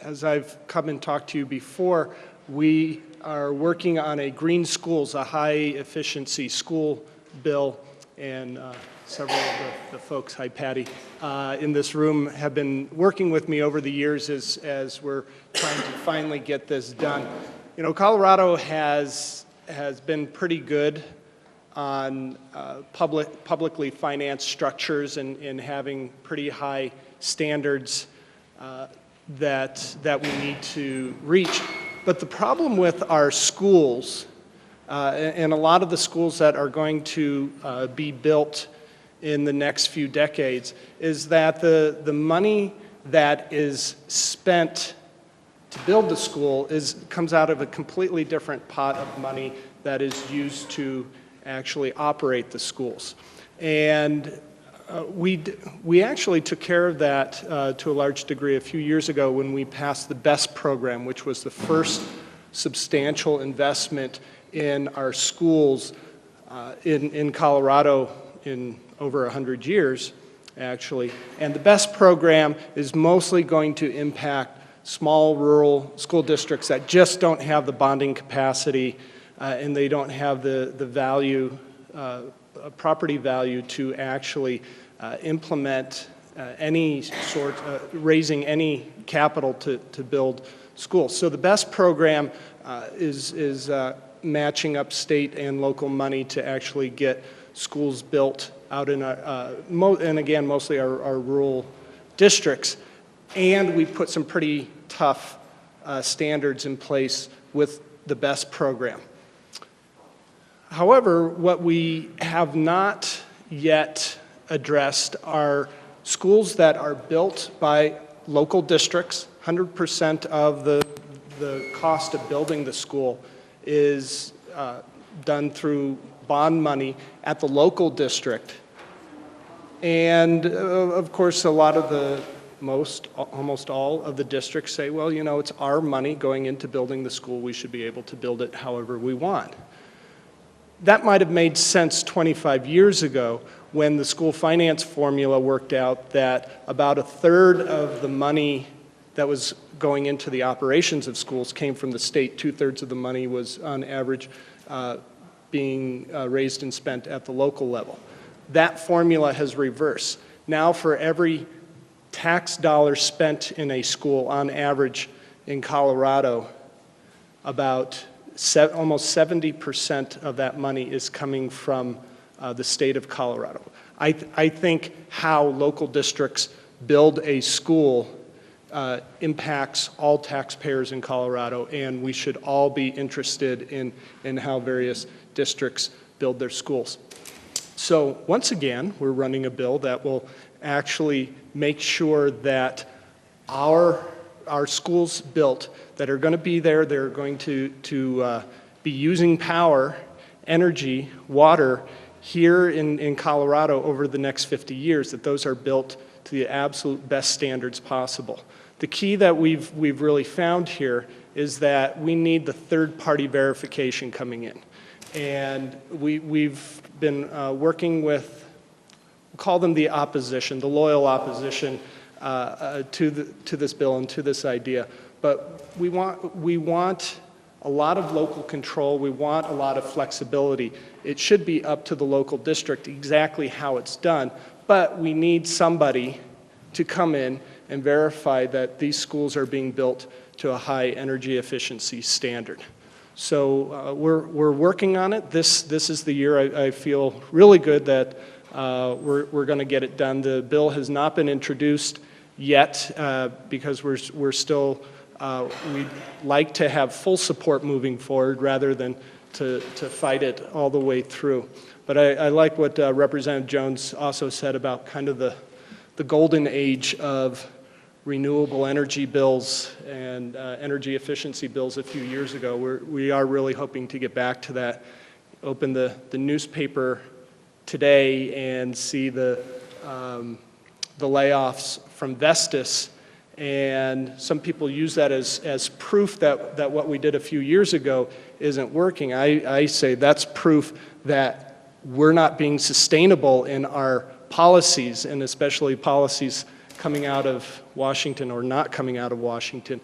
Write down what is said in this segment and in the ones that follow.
as I've come and talked to you before, we are working on a green schools, a high-efficiency school bill, and several of the folks, hi Patty, in this room have been working with me over the years as we're trying to finally get this done. You know, Colorado has been pretty good on publicly financed structures and having pretty high standards that we need to reach. But the problem with our schools, and a lot of the schools that are going to be built in the next few decades, is that the money that is spent to build the school comes out of a completely different pot of money that is used to actually operate the schools. And we actually took care of that to a large degree a few years ago when we passed the BEST program, which was the first substantial investment in our schools in Colorado in over 100 years, actually. And the BEST program is mostly going to impact small rural school districts that just don't have the bonding capacity and they don't have the value, property value to actually implement any sort, raising any capital to build schools. So the BEST program is matching up state and local money to actually get schools built out in and again, mostly our rural districts. And we put some pretty tough standards in place with the BEST program. However, what we have not yet addressed are schools that are built by local districts. 100% of the cost of building the school is done through bond money at the local district. And of course, a lot of almost all of the districts say, well, you know, it's our money going into building the school. We should be able to build it however we want. That might have made sense 25 years ago when the school finance formula worked out that about a third of the money that was going into the operations of schools came from the state. 2/3 of the money was on average being raised and spent at the local level. That formula has reversed. Now for every tax dollar spent in a school on average in Colorado, about almost 70% of that money is coming from the state of Colorado. I think how local districts build a school impacts all taxpayers in Colorado, and we should all be interested in how various districts build their schools. So once again, we're running a bill that will actually make sure that our schools built that are going to be there, they're going to be using power, energy, water here in Colorado over the next 50 years, that those are built to the absolute best standards possible. The key that we've really found here is that we need the third-party verification coming in. And we've been working with, we'll call them the opposition, the loyal opposition to this bill and to this idea. But we want a lot of local control. We want a lot of flexibility. It should be up to the local district exactly how it's done. But we need somebody to come in and verify that these schools are being built to a high energy efficiency standard. So we're working on it. This is the year I feel really good that we're going to get it done. The bill has not been introduced yet because we're still, we'd like to have full support moving forward rather than to fight it all the way through. But I like what Representative Jones also said about kind of the golden age of renewable energy bills and energy efficiency bills a few years ago. We are really hoping to get back to that. Open the newspaper today and see the layoffs from Vestas, and some people use that as proof that what we did a few years ago isn't working. I say that's proof that we're not being sustainable in our policies, and especially policies coming out of Washington or not coming out of Washington.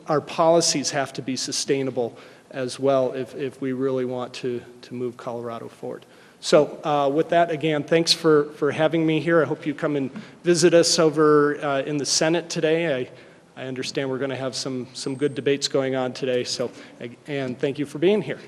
Our policies have to be sustainable as well if we really want to move Colorado forward. So with that, again, thanks for having me here. I hope you come and visit us over in the Senate today. I understand we're going to have some good debates going on today, and thank you for being here.